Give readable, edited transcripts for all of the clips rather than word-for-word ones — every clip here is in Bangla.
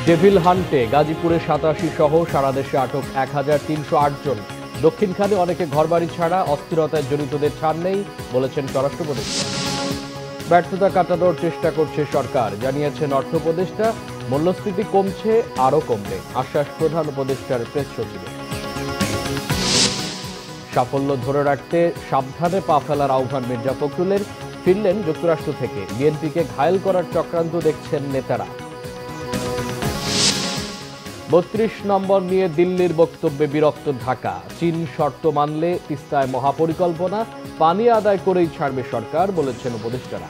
ডেভিল হান্টে গাজীপুরে ৮৭ সহ সারা দেশে আটক ১৩০৮ জন। দক্ষিণখানে অনেকে ঘরবাড়ি ছাড়া, অস্থিরতায় জড়িতদের ছাড় নেই বলেছেন স্বরাষ্ট্র উপদেষ্টা। ব্যর্থতা কাটানোর চেষ্টা করছে সরকার, জানিয়েছেন অর্থ উপদেষ্টা। মূল্যস্ফীতি কমছে, আরও কমবে, আশ্বাস প্রধান উপদেষ্টার প্রেস সচিবের। সাফল্য ধরে রাখতে সাবধানে পা ফেলার আহ্বান মির্জা ফখরুলের। ফিরলেন যুক্তরাষ্ট্র থেকে, বিএনপিকে ঘায়েল করার চক্রান্ত দেখছেন নেতারা। ৩২ নম্বর নিয়ে দিল্লির বক্তব্যে বিরক্ত ঢাকা। চীন শর্ত মানলে তিস্তায় মহাপরিকল্পনা, পানি আদায় করেই ছাড়বে সরকার বলেছেন উপদেষ্টারা।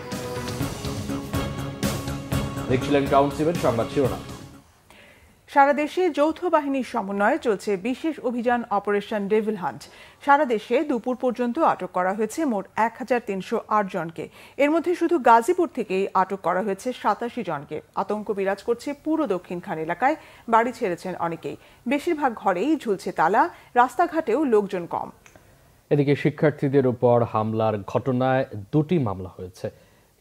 দেখছিলেন কাউন্সিলের সংবাদ শিরোনাম। সারা দেশে যৌথ বাহিনীর সমন্বয়ে চলছে বিশেষ অভিযান অপারেশন ডেভিল হান্ট। সারা দেশে দুপুর পর্যন্ত আটক করা হয়েছে মোট ১৩০৮ জনকে। এর মধ্যে শুধু গাজীপুর থেকেই আটক করা হয়েছে ৮৭ জনকে। আতঙ্ক বিরাজ করছে পুরো দক্ষিণখান এলাকায়, বাড়ি ছেড়েছেন অনেকেই। বেশিরভাগ ঘরেই ঝুলছে তালা, রাস্তাঘাটেও লোকজন কম। এদিকে শিক্ষার্থীদের উপর হামলার ঘটনায় ২টি মামলা হয়েছে।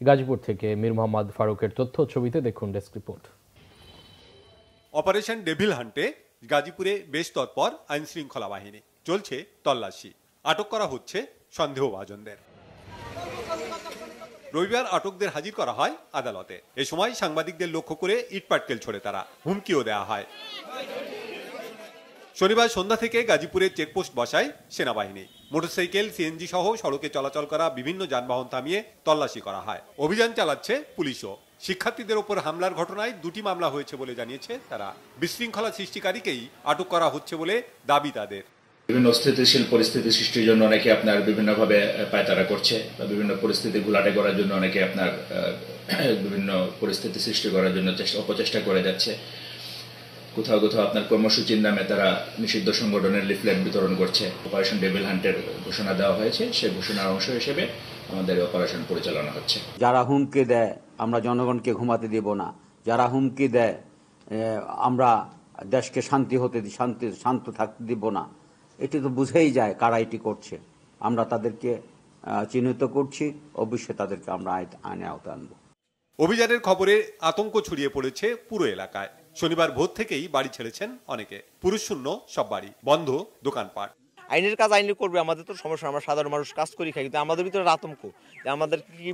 গাজীপুর থেকে মীর মোহাম্মদ ফারুকের তথ্য, ছবিতে দেখুন ডেস্ক রিপোর্ট। অপারেশন ডেভিল হান্টে গাজীপুরে বেশ তৎপর আইন শৃঙ্খলা বাহিনী। চলছে তল্লাশি, আটক করা হচ্ছে সন্দেহভাজনদের। রবিবার আটকদের হাজির করা হয় আদালতে। এ সময় সাংবাদিকদের লক্ষ্য করে ইটপাটকেল ছোড়ে তারা, হুমকিও দেওয়া হয়। শনিবার সন্ধ্যা থেকে গাজীপুরে চেকপোস্ট বসায় সেনাবাহিনী। মোটরসাইকেল, সিএনজি সহ সড়কে চলাচল করা বিভিন্ন যানবাহন থামিয়ে তল্লাশি করা হয়। অভিযান চালাচ্ছে পুলিশও। শিক্ষার্থীদের উপর হামলার ঘটনায় ২টি মামলা হয়েছে বলে জানিয়েছে তারা। বিশৃঙ্খলা সৃষ্টিকারীকেই আটক করা হচ্ছে বলে দাবি তাদের। বিভিন্ন অস্থিতিশীল পরিস্থিতি সৃষ্টির জন্য অনেকে আপনার বিভিন্নভাবে পায়তারা করছে, বা বিভিন্ন পরিস্থিতি ঘোলাটে করার জন্য অনেকে আপনার বিভিন্ন পরিস্থিতি সৃষ্টি করার জন্য অপচেষ্টা করে যাচ্ছে। কোথাও কোথাও আপনার কর্মসূচির নামে তারা নিষিদ্ধ সংগঠনের লিফলেট বিতরণ করছে। অপারেশন ডেভিল হান্টের ঘোষণা দেওয়া হয়েছে, সেই ঘোষণার অংশ হিসেবে আমাদের অপারেশন পরিচালনা হচ্ছে। যারা হুমকি দেয় আমরা জনগণকে ঘুমাতে দেব না, যারা হুমকি দেয় আমরা দেশকে শান্ত থাকতে দিব না, এটি তো বুঝেই যায় কারা এটি করছে। আমরা তাদেরকে চিহ্নিত করছি, অবশ্যই তাদেরকে আমরা আইনে আওতায় আনবো। অভিযানের খবরে আতঙ্ক ছড়িয়ে পড়েছে পুরো এলাকায়। শনিবার ভোর থেকেই বাড়ি ছেড়েছেন অনেকে। পুরুষ শূন্য সব বাড়ি, বন্ধ দোকানপাট। আইনের কাজ আইনে করবে, আমাদের তো সমস্যা, আমরা সাধারণ মানুষ কাজ করি খাই, কিন্তু আমাদের ভিতরে আতঙ্ক যে আমাদের কি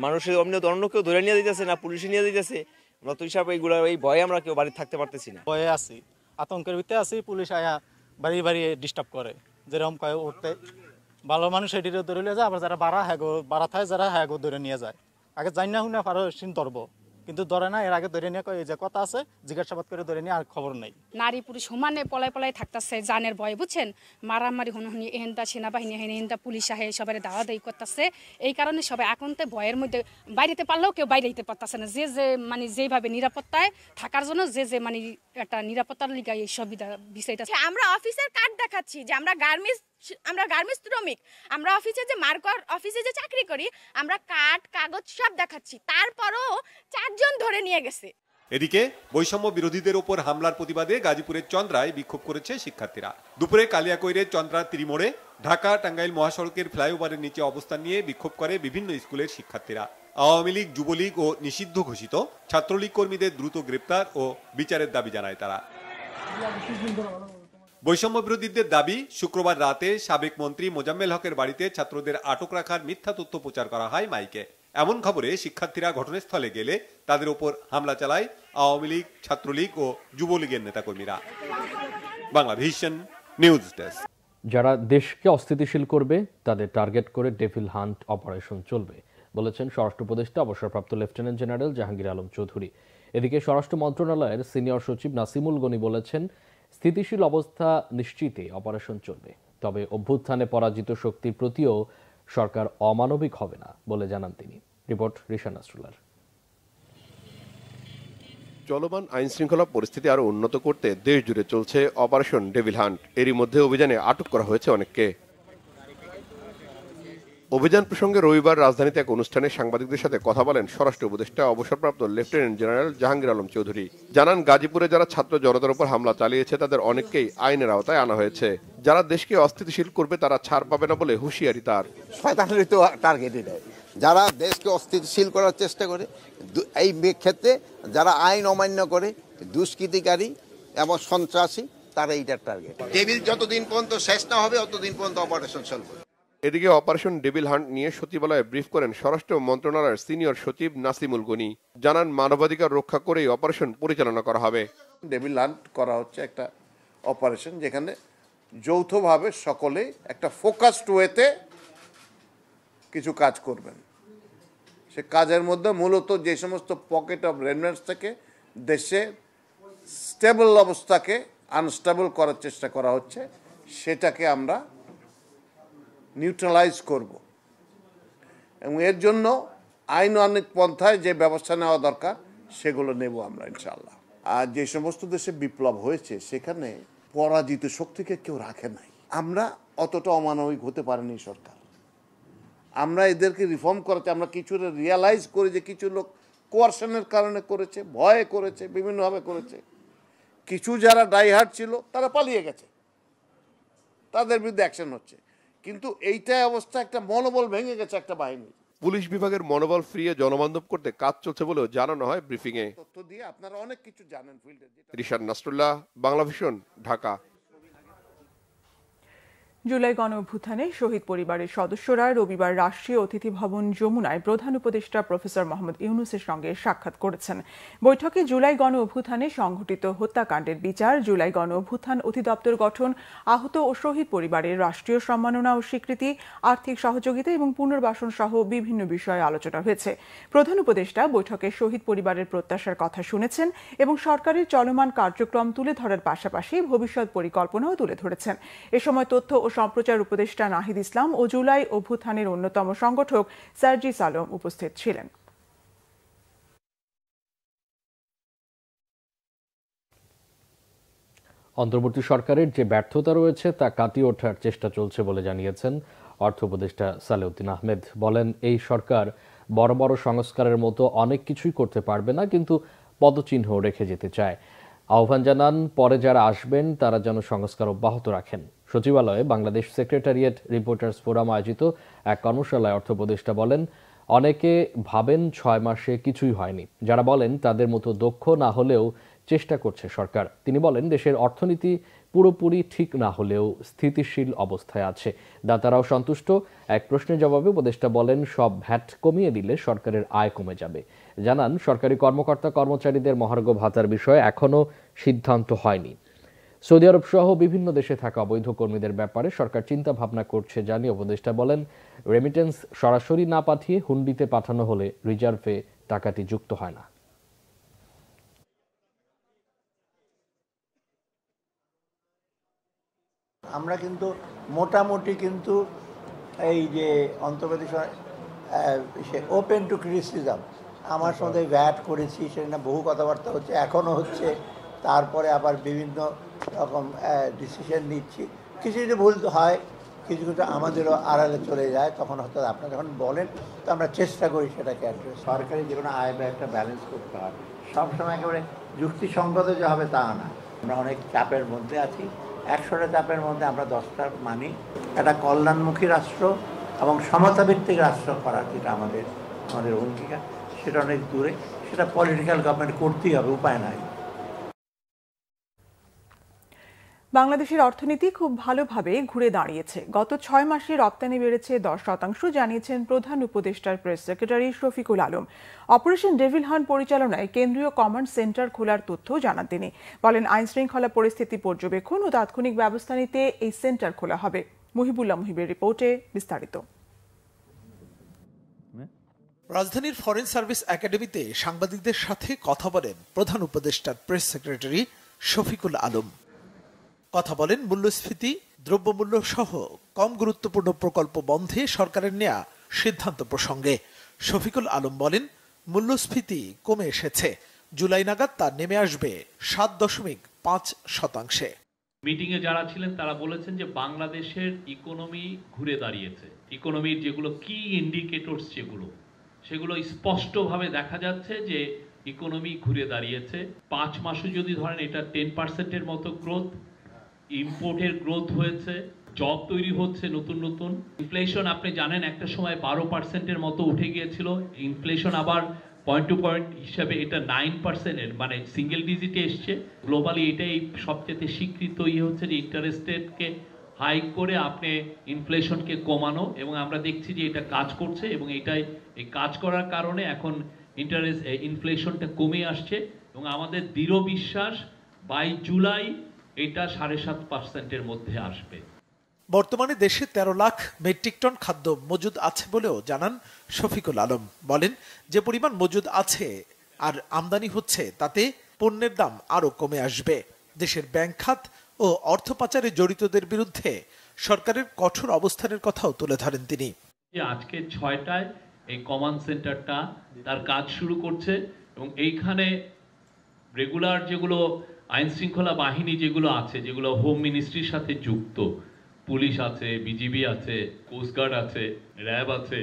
মানুষের অন্য কেউ ধরে নিয়ে দিতেছে না পুলিশে নিয়ে দিতেছে। আমরা তো হিসাবে এইগুলো এই ভয়ে আমরা কেউ বাড়ি থাকতে পারতেছি না। ভয়ে আছি, আতঙ্কের ভিতরে আছি। পুলিশ আয়া বাড়ি বাড়ি ডিস্টার্ব করে, যেরকম কয়ে উঠতে ভালো মানুষ এটিরও ধরে নিয়ে যায়, আবার যারা বাড়া থাকে যারা হ্যাগো ধরে নিয়ে যায়। আগে জানি না শুনে পারো ধরবো, কিন্তু ধরে না। এর আগে ধরে নিয়ে এই যে কথা আছে, জিজ্ঞাসাবাদ করে ধরে নিয়ে আর খবর নেই। নারী পুরুষ সমানে পলাই থাকতেছে জানের ভয়ে, বুঝছেন। মারামারি হুনহুনি এহেনটা সেনাবাহিনী এহেনটা পুলিশ আহে সবাই দাওয়া দায়ী করতেছে। এই কারণে সবাই এখনতে ভয়ের মধ্যে বাইরেতে পারলেও কেউ বাইরে যেতে পারতেছে না। যে মানে যেভাবে নিরাপত্তায় থাকার জন্য যে মানে একটা নিরাপত্তার লিগা এই সুবিধা বিষয়টা। আমরা অফিসের কার্ড দেখাচ্ছি যে আমরা গার্মেন্টস শ্রমিক, আমরা অফিসে যে মার্কার অফিসে যে চাকরি করি, আমরা কার্ড কাগজ সব দেখাচ্ছি, তারপরও 4 জন ধরে নিয়ে গেছে। এদিকে বৈষম্য বিরোধীদের উপর হামলার প্রতিবাদে গাজীপুরের চন্দ্রায় বিক্ষোভ করেছে শিক্ষার্থীরা। দুপুরে কালিয়াকৈরের চন্দ্রা ত্রিমোড়ে ঢাকা টাঙ্গাইল মহাসড়কের ফ্লাইওভারের নিচে অবস্থান নিয়ে বিক্ষোভ করে বিভিন্ন স্কুলের শিক্ষার্থীরা। আওয়ামী লীগ, যুবলীগ ও নিষিদ্ধ ঘোষিত ছাত্রলীগ কর্মীদের দ্রুত গ্রেপ্তার ও বিচারের দাবি জানায় তারা। বৈষম্য বিরোধীদের দাবি, শুক্রবার রাতে সাবেক মন্ত্রী মোজাম্মেল হকের বাড়িতে ছাত্রদের আটক রাখার মিথ্যা তথ্য প্রচার করা হয় মাইকে। এমন খবরে শিক্ষার্থীরা ঘটনাস্থলে গেলে তাদের উপর হামলা চালায় আওয়ামী লীগ, ছাত্রলীগ ও যুবলীগের নেতাকর্মীরা। Bangla vision news desk. যারা দেশকে অস্থিতিশীল করবে তাদের টার্গেট করে ডেভিল হান্ট অপারেশন চলবে বলেছেন স্বরাষ্ট্র উপদেষ্টা অবসরপ্রাপ্ত লেফটেন্যান্ট জেনারেল জাহাঙ্গীর আলম চৌধুরী। এদিকে স্বরাষ্ট্র মন্ত্রণালয়ের সিনিয়র সচিব নাসিমুল গনি বলেছেন, স্থিতিশীল অবস্থা নিশ্চিতে অপারেশন চলবে, তবে অভ্যুত্থানে পরাজিত শক্তির প্রতিও সরকার অমানবিক হবে না বলে জানান তিনি। রিপোর্ট রিশান নাসরুল্লাহর। চলমান আইন শৃঙ্খলা পরিস্থিতি আরো উন্নত করতে দেশ জুড়ে চলছে অপারেশন ডেভিল হান্ট। এরই মধ্যে অভিযানে আটক করা হয়েছে অনেককে। অভিযান প্রসঙ্গে রবিবার রাজধানীতে এক অনুষ্ঠানে সাংবাদিকদের সাথে কথা বলেন স্বরাষ্ট্র উপদেষ্টা অবসরপ্রাপ্ত লেফটেন্যান্ট জেনারেল জাহাঙ্গীর আলম চৌধুরী। জানান, গাজীপুরে যারা ছাত্র জনতার উপর হামলা চালিয়েছে তাদের অনেককেই আইনের আওতায় আনা হয়েছে। যারা দেশকে অস্থিতিশীল করবে তারা ছাড় পাবে না বলে হুঁশিয়ারি তার। শয়তানের তো টার্গেটই দেয়, যারা দেশকে অস্থিতিশীল করার চেষ্টা করে, এই ক্ষেত্রে যারা আইন অমান্য করে, দুষ্কৃতিকারী এবং সন্ত্রাসী, তারা এইটার টার্গেট। টেবিল যতদিন পর্যন্ত শেষ না হবে ততদিন পর্যন্ত অপারেশন চলবে। এদিকে অপারেশন ডেভিল হান্ট নিয়ে সচিবালয়ে ব্রিফ করেন স্বরাষ্ট্র মন্ত্রণালয়ের সিনিয়র সচিব নাসিমুল গনি। জানান মানবাধিকার রক্ষা করেই অপারেশন পরিচালনা করা হবে। ডেভিল হান্ট করা হচ্ছে একটা অপারেশন যেখানে যৌথভাবে সকলে একটা ফোকাসড ওয়েতে কিছু কাজ করবেন। সে কাজের মধ্যে মূলত যে সমস্ত পকেট অফ রেমিনেন্টস থেকে দেশে স্টেবল অবস্থাকে আনস্টেবল করার চেষ্টা করা হচ্ছে, সেটাকে আমরা নিউট্রালাইজ করব এবং এর জন্য আইনানুগ পন্থায় যে ব্যবস্থা নেওয়া দরকার সেগুলো নেব আমরা ইনশাআল্লাহ। আর যে সমস্ত দেশে বিপ্লব হয়েছে সেখানে পরাজিত শক্তিকে কেউ রাখে নাই। আমরা অতটা অমানবিক হতে পারেনি সরকার। আমরা এদেরকে রিফর্ম করাতে আমরা কিছু রিয়ালাইজ করি যে কিছু লোক কোয়ারশনের কারণে করেছে, ভয়ে করেছে, বিভিন্নভাবে করেছে। কিছু যারা ডাইহার্ড ছিল তারা পালিয়ে গেছে, তাদের বিরুদ্ধে অ্যাকশন হচ্ছে। কিন্তু এইটাই অবস্থা, একটা মনোবল ভেঙে গেছে একটা বাহিনী। পুলিশ বিভাগের মনোবল ফিরিয়ে জনবান্ধব করতে কাজ চলছে বলেও জানানো হয় ব্রিফিং এ। তথ্য দিয়ে আপনারা অনেক কিছু জানেন ফিল্ডে। রিশাদ নাসরুল্লাহ, বাংলা ভিশন, ঢাকা। জুলাই গণঅভ্যুত্থানে শহীদ পরিবারের সদস্যরা রবিবার রাষ্ট্রীয় অতিথি ভবন যমুনায় প্রধান উপদেষ্টা প্রফেসর মোহাম্মদ ইউনূসের সঙ্গে সাক্ষাৎ করেছেন। বৈঠকে জুলাই গণঅভ্যুত্থানে সংঘটিত হত্যাকাণ্ডের বিচার, জুলাই গণঅভ্যুত্থান অধিদপ্তর গঠন, আহত ও শহীদ পরিবারের রাষ্ট্রীয় সম্মাননা ও স্বীকৃতি, আর্থিক সহযোগিতা এবং পুনর্বাসন সহ বিভিন্ন বিষয়ে আলোচনা হয়েছে। প্রধান উপদেষ্টা বৈঠকে শহীদ পরিবারের প্রত্যাশার কথা শুনেছেন এবং সরকারের চলমান কার্যক্রম তুলে ধরার পাশাপাশি ভবিষ্যৎ পরিকল্পনাও তুলে ধরেছেন। এ সময় তথ্য ও সম্প্রচার উপদেষ্টা নাহিদ ইসলাম ও জুলাই অভ্যুত্থানের অন্যতম সংগঠক সার্জিস আলম উপস্থিত ছিলেন। অন্তর্বর্তী সরকারের যে ব্যর্থতা রয়েছে তা কাটিয়ে ওঠার চেষ্টা চলছে বলে জানিয়েছেন অর্থ উপদেষ্টা সালেউদ্দিন আহমেদ। বলেন, এই সরকার বড় বড় সংস্কারের মতো অনেক কিছুই করতে পারবে না, কিন্তু পদচিহ্ন রেখে যেতে চায়। আহ্বান জানান, পরে যারা আসবেন তারা যেন সংস্কার অব্যাহত রাখেন। সচিবালয়ে বাংলাদেশ সেক্রেটারিয়েট রিপোর্টার্স ফোরাম আয়োজিত এক কর্মশালায় অর্থ উপদেষ্টা বলেন, অনেকে ভাবেন 6 মাসে কিছুই হয়নি। যারা বলেন তাদের মতো দক্ষ না হলেও চেষ্টা করছে সরকার। তিনি বলেন, দেশের অর্থনীতি পুরোপুরি ঠিক না হলেও স্থিতিশীল অবস্থায় আছে, দাতারাও সন্তুষ্ট। এক প্রশ্নের জবাবে উপদেষ্টা বলেন, সব ভ্যাট কমিয়ে দিলে সরকারের আয় কমে যাবে। জানান, সরকারি কর্মকর্তা কর্মচারীদের মহার্ঘ ভাতার বিষয়ে এখনও সিদ্ধান্ত হয়নি। সৌদি আরব সহ বিভিন্ন দেশে থাকা অবৈধ কর্মীদের ব্যাপারে সরকার চিন্তা ভাবনা করছে জানিয়ে উপদেষ্টা বলেন, রেমিটেন্স সরাসরি না পাঠিয়ে হুন্ডিতে পাঠানো হলে রিজার্ভে টাকাটি যুক্ত হয় না। আমরা কিন্তু মোটামুটি কিন্তু এই যে অন্তর্বর্তী ওপেন টু ক্রিটিসিজম, আমার সঙ্গে ভ্যাট করেছি সেটা বহু কথাবার্তা হচ্ছে, এখনও হচ্ছে। তারপরে আবার বিভিন্ন রকম ডিসিশন নিচ্ছি। কিছু যদি ভুল হয়, কিছু কিছু আমাদেরও আড়ালে চলে যায়, তখন হয়তো আপনারা যখন বলেন তো আমরা চেষ্টা করি সেটাকে অ্যাড্রেস। সরকারি যে কোনো আয় ব্যয় একটা ব্যালেন্স করতে হয়, সবসময় একেবারে যুক্তিসঙ্গত যে হবে তা না। আমরা অনেক চাপের মধ্যে আছি। 100টা চাপের মধ্যে আমরা 10টা মানি। একটা কল্যাণমুখী রাষ্ট্র এবং সমতাভিত্তিক রাষ্ট্র করার যেটা আমাদের অঙ্গীকার, সেটা অনেক দূরে। সেটা পলিটিক্যাল গভর্নমেন্ট করতেই হবে, উপায় নাই। বাংলাদেশের অর্থনীতি খুব ভালোভাবে ঘুরে দাঁড়িয়েছে। গত 6 মাসে রপ্তানি বেড়েছে 10%, জানিয়েছেন প্রধান উপদেষ্টার press secretary Shafiqul Alam. Operation devil hunt পরিচালনায় কেন্দ্রীয় কমান্ড সেন্টার খোলার তথ্য জানান তিনি। বলেন, আইন শৃঙ্খলা পরিস্থিতি পর্যবেক্ষণ ও তাৎক্ষণিক ব্যবস্থা নিতে এই সেন্টার খোলা হবে। মুহিবুল্লাহ মুহিবের রিপোর্টে বিস্তারিত। রাজধানীর ফরেন সার্ভিস একাডেমিতে সাংবাদিকদের সাথে কথা বলেন প্রধান উপদেষ্টার প্রেস সেক্রেটারি শফিকুল আলম। কথা বলেন মূল্যস্ফীতি, দ্রব্যমূল্য সহ কম গুরুত্বপূর্ণ প্রকল্প বন্ধে সরকারের নেয়া সিদ্ধান্ত প্রসঙ্গে। শফিকুল আলম বলেন, মূল্যস্ফীতি কমে এসেছে, জুলাই নাগাদ তা নেমে আসবে 7.5%। মিটিংয়ে যারা ছিলেন তারা বলেছেন যে বাংলাদেশের ইকোনমি ঘুরে দাঁড়িয়েছে। ইকোনমির যেগুলো কি ইন্ডিকেটরস সেগুলো স্পষ্টভাবে দেখা যাচ্ছে যে ইকোনমি ঘুরে দাঁড়িয়েছে। 5 মাসে যদি ধরেন এটা 10%-এর মতো গ্রোথ, ইম্পোর্টের গ্রোথ হয়েছে, জব তৈরি হচ্ছে নতুন নতুন। ইনফ্লেশন আপনি জানেন একটা সময় 12%-এর মতো উঠে গিয়েছিল, ইনফ্লেশন আবার পয়েন্ট টু পয়েন্ট হিসাবে এটা 9%-এর মানে সিঙ্গেল ডিজিটে এসছে। গ্লোবালি এটাই সবচেয়ে স্বীকৃত হচ্ছে যে ইন্টারেস্ট রেটকে হাইক করে আপনি ইনফ্লেশনকে কমানো, এবং আমরা দেখছি যে এটা কাজ করছে, এবং এই কাজ করার কারণে এখন ইনফ্লেশনটা কমে আসছে, এবং আমাদের দৃঢ় বিশ্বাস 22 জুলাই এটা 7.5%-এর মধ্যে আসবে। বর্তমানে দেশে 13 লাখ মেট্রিক টন খাদ্য মজুদ আছে বলেও জানান শফিকুল আলম। বলেন, যে পরিমাণ মজুদ আছে আর আমদানি হচ্ছে তাতে পণ্যের দাম আরো কমে আসবে। দেশের ব্যাংক খাত ও অর্থ পাচারে জড়িতদের বিরুদ্ধে সরকারের কঠোর অবস্থানের কথাও তুলে ধরেন তিনি। আজকে 6টায় এই কমান্ড সেন্টারটা তার কাজ শুরু করছে, এবং এইখানে রেগুলার যেগুলো আইন শৃঙ্খলা বাহিনী যেগুলো আছে, যেগুলো হোম মিনিস্ট্রির সাথে যুক্ত, পুলিশ আছে, বিজিবি আছে, কোস্টগার্ড আছে, র্যাব আছে,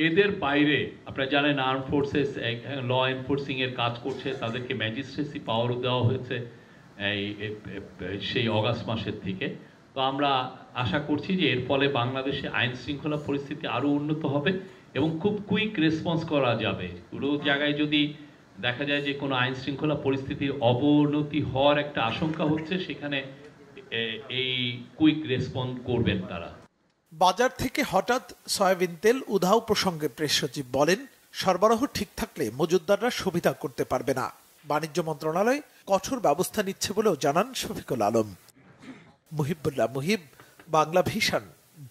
এদের বাইরে আপনারা জানেন আর্ম ফোর্সেস ল এনফোর্সিং এর কাজ করছে, তাদেরকে ম্যাজিস্ট্রেসি পাওয়ারও দেওয়া হয়েছে সেই অগাস্ট মাসের থেকে। তো আমরা আশা করছি যে এর ফলে বাংলাদেশে আইন শৃঙ্খলা পরিস্থিতি আরও উন্নত হবে এবং খুব কুইক রেসপন্স করা যাবে। পুরো জায়গায় যদি দেখা যায় যে কোনো আইন শৃঙ্খলা পরিস্থিতির অবনতি হওয়ার একটা আশঙ্কা হচ্ছে, সেখানে এই কুইক রেসপন্স করবেন তারা। বাজার থেকে হঠাৎ সয়াবিন তেল উধাও প্রসঙ্গে প্রেস সচিব বলেন, সরবরাহ ঠিক থাকলে মজুতদাররা সুবিধা করতে পারবে না। বাণিজ্য মন্ত্রণালয় কঠোর ব্যবস্থা নিচ্ছে বলেও জানান শফিকুল আলম। মুহিবুল্লাহ মুহিব, বাংলা ভিশন,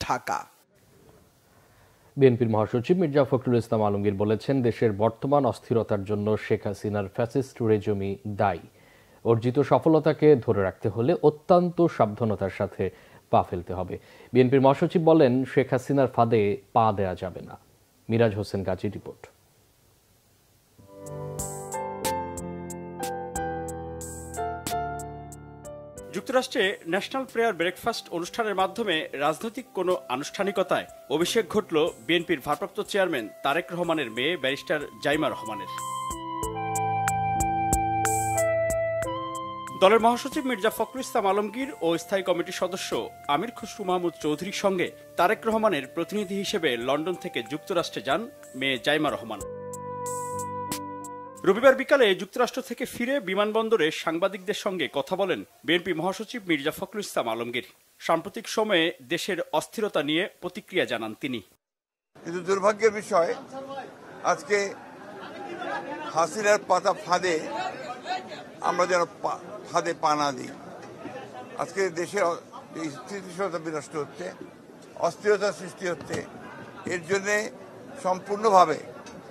ঢাকা। বিএনপির মহাসচিব মির্জা ফখরুল ইসলাম আলমগীর বলেছেন, দেশের বর্তমান অস্থিরতার জন্য শেখ হাসিনার ফ্যাসিস্ট রেজিমই দায়ী। অর্জিত সফলতাকে ধরে রাখতে হলে অত্যন্ত সাবধানতার সাথে পা ফেলতে হবে। বিএনপির মহাসচিব বলেন, শেখ হাসিনার ফাঁদে পা দেয়া যাবে না। মিরাজ হোসেন গাজী রিপোর্ট। যুক্তরাষ্ট্রে ন্যাশনাল প্রেয়ার ব্রেকফাস্ট অনুষ্ঠানের মাধ্যমে রাজনৈতিক কোনো আনুষ্ঠানিকতায় অভিষেক ঘটল বিএনপির ভারপ্রাপ্ত চেয়ারম্যান তারেক রহমানের মেয়ে ব্যারিস্টার জাইমা রহমানের। দলের মহাসচিব মির্জা ফখরুল ইসলাম আলমগীর ও স্থায়ী কমিটির সদস্য আমির খসরু মাহমুদ চৌধুরীর সঙ্গে তারেক রহমানের প্রতিনিধি হিসেবে লন্ডন থেকে যুক্তরাষ্ট্রে যান মেয়ে জাইমা রহমান। রবিবার বিকালে যুক্তরাষ্ট্র থেকে ফিরে বিমানবন্দরে সাংবাদিকদের সঙ্গে কথা বলেন বিএনপি মহাসচিব মির্জা ফখরুল ইসলাম আলমগীর। সাম্প্রতিক সময়ে দেশের অস্থিরতা নিয়ে প্রতিক্রিয়া জানান তিনি। কিন্তু দুর্ভাগ্যের বিষয়, আজকে হাসিনার পাতা ফাঁদে আমরা যেন ফাঁদে পা না দিই। আজকে দেশে স্থিতিশীলতা বিনষ্ট হচ্ছে, অস্থিরতা সৃষ্টি হচ্ছে। এর জন্যে সম্পূর্ণভাবে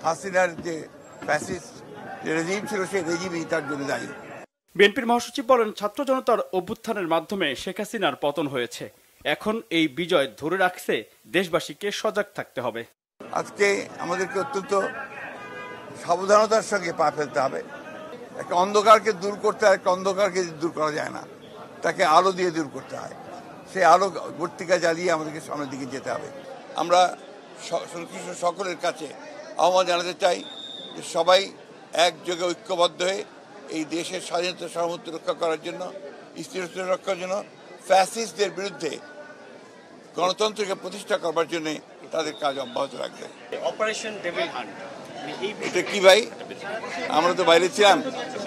হাসিনার যে ফ্যাসিস্ট রেজিম ছিল, সেই রেজিমই তার জন্য দায়ী। বিএনপির মহাসচিব বলেন, ছাত্র জনতার অভ্যুত্থানের মাধ্যমে শেখ হাসিনার পতন হয়েছে। এখন এই বিজয় ধরে রাখতে দেশবাসীকে সজাগ থাকতে হবে। আজকে আমাদেরকে অত্যন্ত সাবধানতার সঙ্গে পা ফেলতে হবে। একটা অন্ধকারকে দূর করতে হয়, একটা অন্ধকারকে দূর করা যায় না, তাকে আলো দিয়ে দূর করতে হয়। সেই আলো বর্তিকা জ্বালিয়ে আমাদেরকে সামনের দিকে যেতে হবে। আমরা সংশ্লিষ্ট সকলের কাছে আহ্বান জানাতে চাই যে সবাই একযোগে ঐক্যবদ্ধ হয়ে এই দেশের স্বাধীনতা সার্বভৌমত্ব রক্ষা করার জন্য, স্থিরতা রক্ষার জন্য, ফ্যাসিস্টদের বিরুদ্ধে গণতন্ত্রকে প্রতিষ্ঠা করবার জন্য তাদের কাজ অব্যাহত রাখবে। অপারেশন ডেভিল হান্ট, এটা কি ভাই? আমরা তো বাইরে ছিলাম,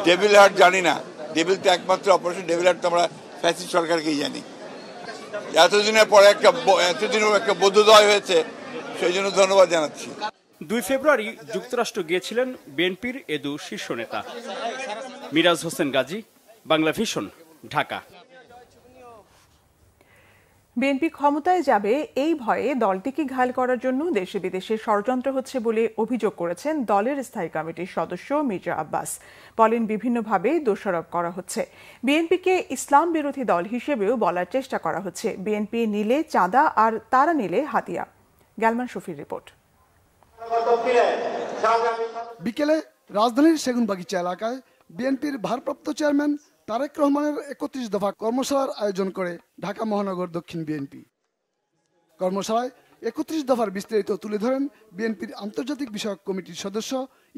ডেভিল হান্ট জানি না। ডেভিল তো একমাত্র অপারেশন ডেভিল হান্ট তো আমরা ফ্যাসিস্ট সরকারকেই জানি। এতদিনের পরে এতদিনও একটা বোধোদয় হয়েছে, সেই জন্য ধন্যবাদ জানাচ্ছি। 2 ফেব্রুয়ারি যুক্তরাষ্ট্র গিয়েছিলেন বিএনপির এদু শীর্ষ নেতা। মিরাজ হোসেন গাজী, বাংলা ভিশন, ঢাকা। বিএনপি ক্ষমতায় যাবে এই ভয়ে দলটিকে ঘায়েল করার জন্য দেশে বিদেশে ষড়যন্ত্র হচ্ছে বলে অভিযোগ করেছেন দলের স্থায়ী কমিটির সদস্য মির্জা আব্বাস। বলেন, বিভিন্নভাবে দোষারোপ করা হচ্ছে। বিএনপিকে ইসলাম বিরোধী দল হিসেবেও বলার চেষ্টা করা হচ্ছে। বিএনপি নিলে চাঁদা আর তারা নিলে হাতিয়া। গ্যালমান শফির রিপোর্ট। বিকেলে রাজধানীর সেগুনবাগিচা এলাকায় বিএনপির ভারপ্রাপ্ত চেয়ারম্যান তারেক রহমানের 31 দফা কর্মশালার আয়োজন করে ঢাকা মহানগর দক্ষিণ বিএনপি। কর্মশালায় 31 দফার বিস্তারিত তুলে ধরেন বিএনপির আন্তর্জাতিক বিষয়ক কমিটির সদস্য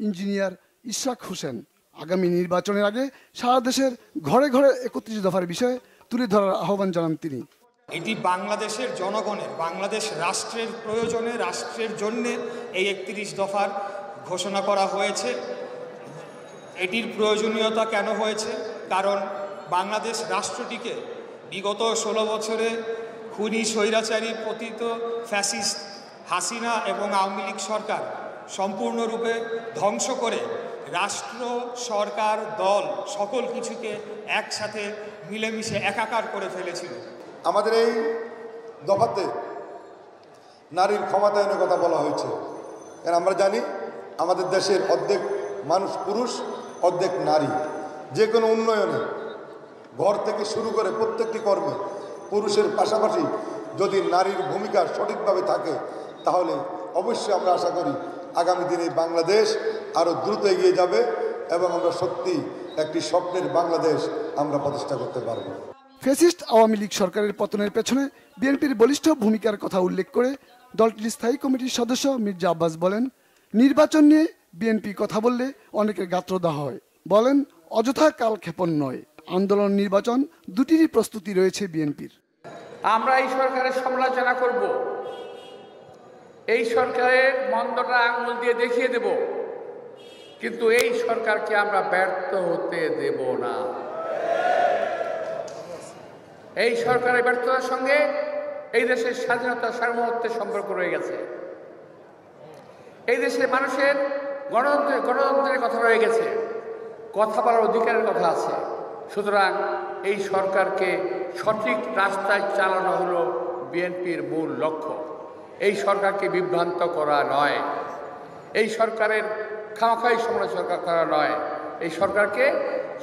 ইঞ্জিনিয়ার ইশরাক হোসেন। আগামী নির্বাচনের আগে সারা দেশের ঘরে ঘরে 31 দফার বিষয়ে তুলে ধরার আহ্বান জানান তিনি। এটি বাংলাদেশের জনগণের, বাংলাদেশ রাষ্ট্রের প্রয়োজনে, রাষ্ট্রের জন্যে এই 31 দফার ঘোষণা করা হয়েছে। এটির প্রয়োজনীয়তা কেন হয়েছে? কারণ বাংলাদেশ রাষ্ট্রটিকে বিগত 16 বছরে খুনি স্বৈরাচারী পতিত ফ্যাসিস্ট হাসিনা এবং আওয়ামী লীগ সরকার সম্পূর্ণরূপে ধ্বংস করে রাষ্ট্র, সরকার, দল সকল কিছুকে একসাথে মিলেমিশে একাকার করে ফেলেছিল। আমাদের এই দফাতে নারীর ক্ষমতায়নের কথা বলা হয়েছে। কারণ আমরা জানি আমাদের দেশের অর্ধেক মানুষ পুরুষ, অর্ধেক নারী। যে কোনো উন্নয়নে ঘর থেকে শুরু করে প্রত্যেকটি কর্মে পুরুষের পাশাপাশি যদি নারীর ভূমিকা সঠিকভাবে থাকে তাহলে অবশ্যই আমরা আশা করি আগামী দিনে বাংলাদেশ আরও দ্রুত এগিয়ে যাবে এবং আমরা সত্যি একটি স্বপ্নের বাংলাদেশ আমরা প্রতিষ্ঠা করতে পারব। ফ্যাসিস্ট আওয়ামী লীগ সরকারের পতনের পেছনে বিএনপির বলিষ্ঠ ভূমিকার কথা উল্লেখ করে দলটির স্থায়ী কমিটির সদস্য মির্জা আব্বাস বলেন, নির্বাচন নিয়ে বিএনপি কথা বললে অনেকের গাত্রদাহ হয়। বলেন, অযথা কালক্ষেপণ নয়, আন্দোলন নির্বাচন দুটিরই প্রস্তুতি রয়েছে বিএনপির। আমরা এই সরকারের সমালোচনা করব, এই সরকারের মন্দটা আঙুল দিয়ে দেখিয়ে দেব, কিন্তু এই সরকারকে আমরা ব্যর্থ হতে দেব না। এই সরকারের ব্যর্থতার সঙ্গে এই দেশের স্বাধীনতা সার্বভৌমত্বের সম্পর্ক রয়ে গেছে। এই দেশের মানুষের গণতন্ত্রের কথা রয়ে গেছে, কথা বলার অধিকারের কথা আছে। সুতরাং এই সরকারকে সঠিক রাস্তায় চালানো হলো বিএনপির মূল লক্ষ্য। এই সরকারকে বিভ্রান্ত করা নয়, এই সরকারের খামখাই সমালোচনা করা নয়, এই সরকারকে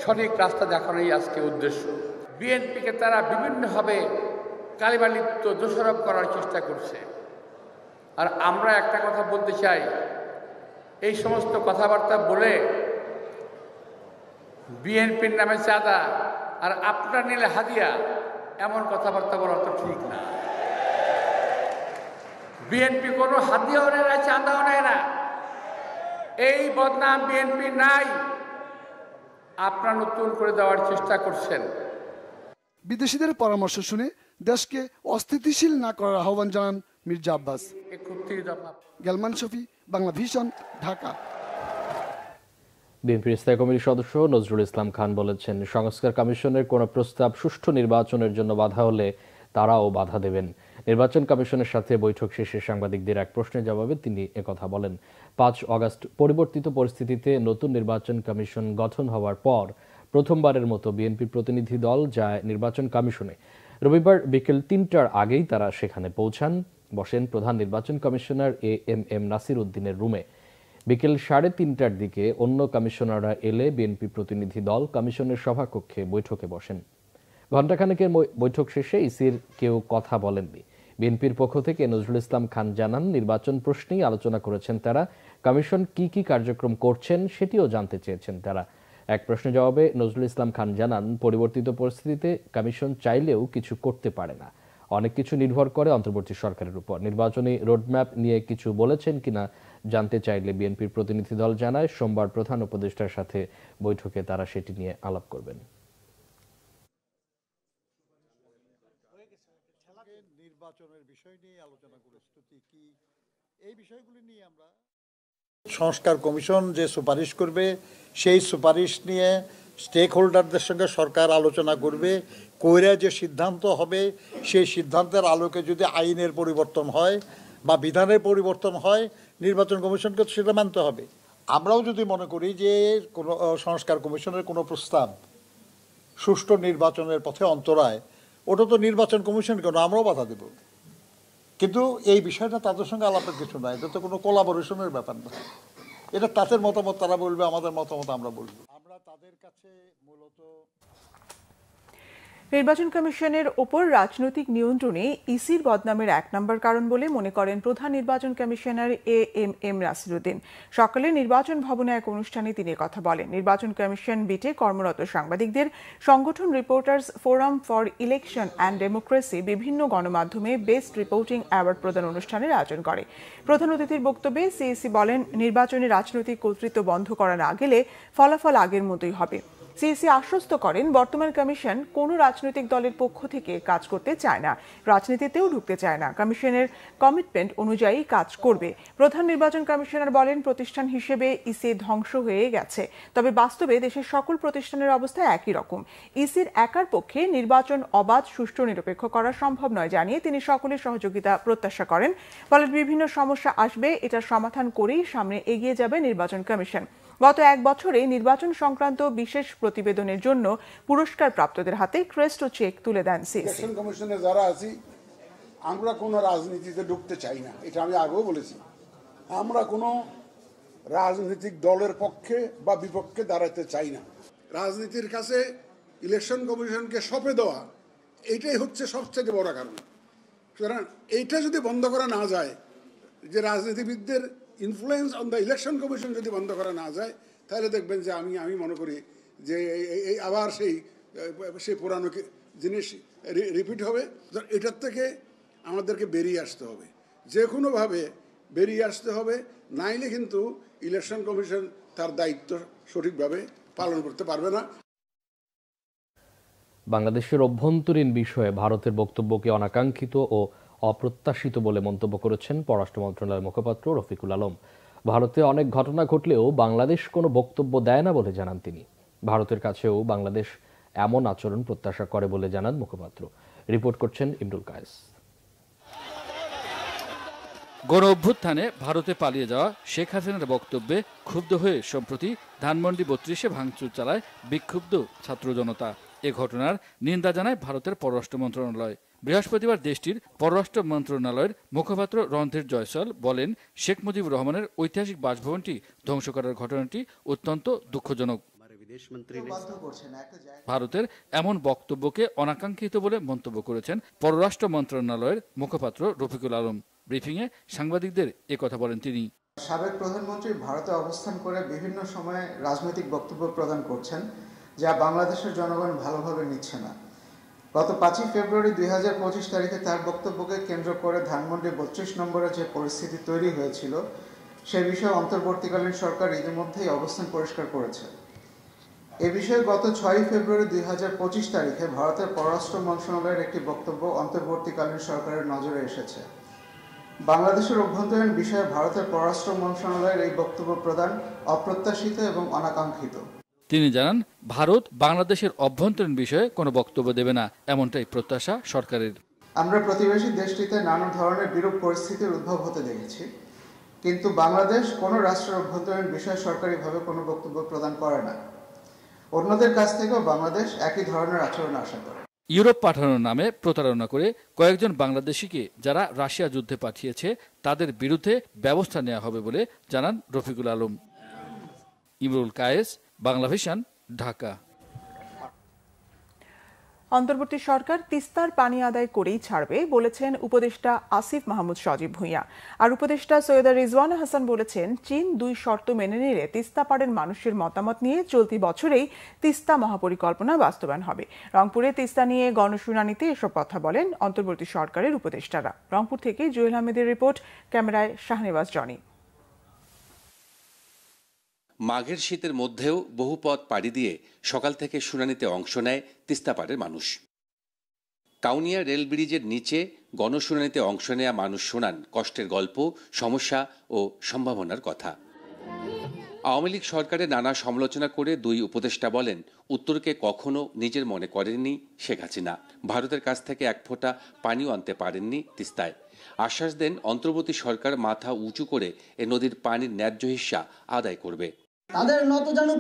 সঠিক রাস্তা দেখানোই আজকে উদ্দেশ্য। বিএনপিকে তারা বিভিন্নভাবে কালিমালিপ্ত দোষারোপ করার চেষ্টা করছে। আর আমরা একটা কথা বলতে চাই, এই সমস্ত কথাবার্তা বলে বিএনপির নামে চাঁদা আর আপনার নিলে হাদিয়া, এমন কথাবার্তা বলা তো ঠিক না। বিএনপি কোনো হাদিয়াও নেয় না, চাঁদাও নেয় না, এই বদনাম বিএনপি নাই। আপনারা নতুন করে দেওয়ার চেষ্টা করছেন। বিদেশিদের পরামর্শ শুনে দেশকে অস্থিতিশীল না করার আহ্বান জানান মির্জা আব্বাস। গেলমান শফি, বাংলা ভিশন, ঢাকা। বিএনপির স্থায়ী কমিটির সদস্য নজরুল ইসলাম খান বলেছেন, সংস্কার কমিশনের কোনো প্রস্তাব সুষ্ঠু নির্বাচনের জন্য বাধা হলে তারাও বাধা দেবেন। নির্বাচন কমিশনের সাথে বৈঠক শেষে সাংবাদিকদের এক প্রশ্নের জবাবে তিনি একথা বলেন। 5 অগস্ট পরিবর্তিত পরিস্থিতিতে নতুন নির্বাচন কমিশন গঠন হওয়ার পর প্রথমবারের মতো বিএনপির প্রতিনিধি দল যায় নির্বাচন কমিশনে। রবিবার বিকেল 3টার আগেই তারা সেখানে পৌঁছান, বসেন প্রধান নির্বাচন কমিশনার এএমএম নাসির উদ্দিনের রুমে। বিকেল 3:30টার দিকে অন্য কমিশনাররা এলে বিএনপি প্রতিনিধি দল কমিশনের সভাকক্ষে বৈঠকে বসেন। ঘণ্টাখানেকের বৈঠক শেষে ইসির কেউ কথা বলেননি। বিএনপির পক্ষ থেকে নজরুল ইসলাম খান জানান, নির্বাচন প্রশ্নেই আলোচনা করেছেন তারা, কমিশন কি কি কার্যক্রম করছেন সেটিও জানতে চেয়েছেন তারা। এক প্রশ্নের জবাবে নজরুল ইসলাম খান জানান, পরিবর্তিত পরিস্থিতিতে কমিশন চাইলেও কিছু করতে পারে না, অনেক কিছু নির্ভর করে অন্তর্বর্তী সরকারের উপর। নির্বাচনী রোডম্যাপ নিয়ে কিছু বলেছেন কিনা জানতে চাইলে বিএনপির প্রতিনিধি দল জানায়, সোমবার প্রধান উপদেষ্টার সাথে বৈঠকে তারা সেটি নিয়ে আলাপ করবেন। নির্বাচনের বিষয় নিয়ে আলোচনা করেছি, কি এই বিষয়গুলি নিয়ে আমরা সংস্কার কমিশন যে সুপারিশ করবে সেই সুপারিশ নিয়ে স্টেক হোল্ডারদের সঙ্গে সরকার আলোচনা করবে, কইরা যে সিদ্ধান্ত হবে সেই সিদ্ধান্তের আলোকে যদি আইনের পরিবর্তন হয় বা বিধানের পরিবর্তন হয়, নির্বাচন কমিশনকে সেটা মানতে হবে। আমরাও যদি মনে করি যে কোনো সংস্কার কমিশনের কোনো প্রস্তাব সুষ্ঠু নির্বাচনের পথে অন্তরায়, ওটা তো নির্বাচন কমিশন কেন, আমরাও বাধা দেব। কিন্তু এই বিষয়টা তাদের সঙ্গে আলাপের কিছু নয়, এটা তো কোনো কোলাবোরেশনের ব্যাপার না। এটা তাদের মতামত তারা বলবে, আমাদের মতামত আমরা বলবো। আমরা তাদের কাছে মূলত নির্বাচন কমিশনের ওপর রাজনৈতিক নিয়ন্ত্রণে ইসির বদনামের 1 নম্বর কারণ বলে মনে করেন প্রধান নির্বাচন কমিশনার এএমএম নাসির উদ্দিন। সকালে নির্বাচন ভবনে এক অনুষ্ঠানে তিনি কথা বলেন। নির্বাচন কমিশন বিটে কর্মরত সাংবাদিকদের সংগঠন reporters forum for election and democracy বিভিন্ন গণমাধ্যমে বেস্ট রিপোর্টিং অ্যাওয়ার্ড প্রদান অনুষ্ঠানের আয়োজন করে। প্রধান অতিথির বক্তব্যে সিইসি বলেন, নির্বাচনে রাজনৈতিক কর্তৃত্ব বন্ধ করা না গেলে ফলাফল আগের মতোই হবে। সিএসি আশ্বস্ত করেন বর্তমান কমিশন কোনো রাজনৈতিক দলের পক্ষ থেকে কাজ করতে চায় না, রাজনীতিতেও ঢুকতে চায় না। কমিশনের কমিটমেন্ট অনুযায়ী কাজ করবে। প্রধান নির্বাচন কমিশনার বলেন, প্রতিষ্ঠান হিসেবে ইসি ধ্বংস হয়ে গেছে, তবে বাস্তবে দেশের সকল প্রতিষ্ঠানের অবস্থা একই রকম। ইসির একার পক্ষে নির্বাচন অবাধ, সুষ্ঠু, নিরপেক্ষ করা সম্ভব নয় জানিয়ে তিনি সকলের সহযোগিতা প্রত্যাশা করেন। বলেন, বিভিন্ন সমস্যা আসবে, এটার সমাধান করেই সামনে এগিয়ে যাবে নির্বাচন কমিশন। গত এক বছরে নির্বাচন সংক্রান্ত বিশেষ প্রতিবেদনের জন্য পুরস্কার প্রাপ্তদের হাতে ক্রেস্ট ও চেক তুলে দেন সিএসি। ইলেকশন কমিশনে যারা আছি আমরা কোনো রাজনীতিতে ঢুকতে চাই না, এটা আমি আগেও বলেছি। আমরা কোনো রাজনৈতিক দলের পক্ষে বা বিপক্ষে দাঁড়াতে চাই না। রাজনীতির কাছে ইলেকশন কমিশনকে সঁপে দেওয়া এইটাই হচ্ছে সবচেয়ে বড় কারণ। সুতরাং এইটা যদি বন্ধ করা না যায়, যে রাজনীতিবিদদের influence on the election commission যদি বন্ধ করা না যায়, তাহলে দেখবেন যে আমি মনে করি যে এই আবার সেই পুরানো জিনিস রিপিট হবে। এটার থেকে আমাদেরকে বেরিয়ে আসতে হবে, যে কোনোভাবে বেরিয়ে আসতে হবে, নাইলে কিন্তু ইলেকশন কমিশন তার দায়িত্ব সঠিকভাবে পালন করতে পারবে না। বাংলাদেশের অভ্যন্তরীণ বিষয়ে ভারতের বক্তব্যকে অনাকাঙ্ক্ষিত ও অপ্রত্যাশিত বলে মন্তব্য করেছেন পররাষ্ট্র মন্ত্রণালয়ের মুখপাত্র রফিকুল আলম। ভারতে অনেক ঘটনা ঘটলেও বাংলাদেশ কোনো বক্তব্য দেয় না বলে জানান তিনি। ভারতের কাছেও বাংলাদেশ এমন আচরণ প্রত্যাশা করে বলে জানান মুখপাত্র। রিপোর্ট করছেন ইমরুল কায়েস। গণ অভ্যুত্থানে ভারতে পালিয়ে যাওয়া শেখ হাসিনার বক্তব্যে ক্ষুব্ধ হয়ে সম্প্রতি ধানমন্ডি ৩২-এ ভাঙচুর চালায় বিক্ষুব্ধ ছাত্র জনতা। এ ঘটনার নিন্দা জানায় ভারতের পররাষ্ট্র মন্ত্রণালয়। বৃহস্পতিবার দেশটির পররাষ্ট্র মন্ত্রণালয়ের মুখপাত্র রণধীর জয়সওয়াল বলেন, শেখ মুজিবুর রহমানের ঐতিহাসিক বাসভবনটি ধ্বংস করার ঘটনাটি অত্যন্ত দুঃখজনক। ভারতের এমন বক্তব্যকে অনাকাঙ্ক্ষিত বলে মন্তব্য করেছেন পররাষ্ট্র মন্ত্রণালয়ের মুখপাত্র রফিকুল আলম। ব্রিফিংয়ে সাংবাদিকদের একথা বলেন তিনি। সাবেক প্রধানমন্ত্রী ভারতে অবস্থান করে বিভিন্ন সময়ে রাজনৈতিক বক্তব্য প্রদান করছেন, যা বাংলাদেশের জনগণ ভালোভাবে নিচ্ছে না। গত 5 ফেব্রুয়ারি 2025 তারিখে তার বক্তব্যকে কেন্দ্র করে ধানমন্ডি 32 নম্বরে যে পরিস্থিতি তৈরি হয়েছিল, সে বিষয়ে অন্তর্বর্তীকালীন সরকার ইতিমধ্যেই অবস্থান পরিষ্কার করেছে। এ বিষয়ে গত 6 ফেব্রুয়ারি 2025 তারিখে ভারতের পররাষ্ট্র মন্ত্রণালয়ের একটি বক্তব্য অন্তর্বর্তীকালীন সরকারের নজরে এসেছে। বাংলাদেশের অভ্যন্তরীণ বিষয়ে ভারতের পররাষ্ট্র মন্ত্রণালয়ের এই বক্তব্য প্রদান অপ্রত্যাশিত এবং অনাকাঙ্ক্ষিত। তিনি জানান, ভারত বাংলাদেশের অভ্যন্তরীণ বিষয়ে কোনো বক্তব্য দেবে না, এমনটাই প্রত্যাশা সরকারের। আমরা প্রতিবেশী দেশটিতে নানা ধরনের বিরূপ পরিস্থিতির উদ্ভব হতে দেখেছি, কিন্তু বাংলাদেশ কোনো রাষ্ট্রের অভ্যন্তরীণ বিষয়ে সরকারিভাবে কোনো বক্তব্য প্রদান করে না। অন্যদের কাছ থেকেও বাংলাদেশ একই ধরনের আচরণ আশা করে। ইউরোপ পাঠানোর নামে প্রতারণা করে কয়েকজন বাংলাদেশিকে যারা রাশিয়া যুদ্ধে পাঠিয়েছে তাদের বিরুদ্ধে ব্যবস্থা নেওয়া হবে বলে জানান রফিকুল আলম। ইমরুল কায়েস, বাংলাভিশন, ঢাকা। অন্তর্বর্তী সরকার তিস্তার পানি আদায় করেই ছাড়বে বলেছেন উপদেষ্টা আসিফ মাহমুদ সজীব ভূঁইয়া। আর উপদেষ্টা সৈয়দা রিজওয়ানা হাসান বলেছেন, চীন 2 শর্ত মেনে নিলে তিস্তা পাড়ের মানুষের মতামত নিয়ে চলতি বছরেই তিস্তা মহাপরিকল্পনা বাস্তবায়ন হবে। রংপুরে তিস্তা নিয়ে গণশুনানিতে এসব কথা বলেন অন্তর্বর্তী সরকারের উপদেষ্টারা। রংপুর থেকে জুয়েল আহমেদের রিপোর্ট, ক্যামেরায় শাহনেওয়াজ জনি। মাঘের শীতের মধ্যেও বহু পথ পাড়ি দিয়ে সকাল থেকে শুনানিতে অংশ নেয় তিস্তাপাড়ের মানুষ। কাউনিয়া রেল ব্রিজের নিচে গণশুনানিতে অংশ নেয়া মানুষ শোনান কষ্টের গল্প, সমস্যা ও সম্ভাবনার কথা। আওয়ামী লীগ সরকারের নানা সমালোচনা করে 2 উপদেষ্টা বলেন, উত্তরকে কখনো নিজের মনে করেননি শেখ হাসিনা। ভারতের কাছ থেকে এক ফোঁটা পানিও আনতে পারেননি তিস্তায়। আশ্বাস দেন অন্তর্বর্তী সরকার মাথা উঁচু করে এ নদীর পানির ন্যায্য হিস্সা আদায় করবে। তাদের নতজানু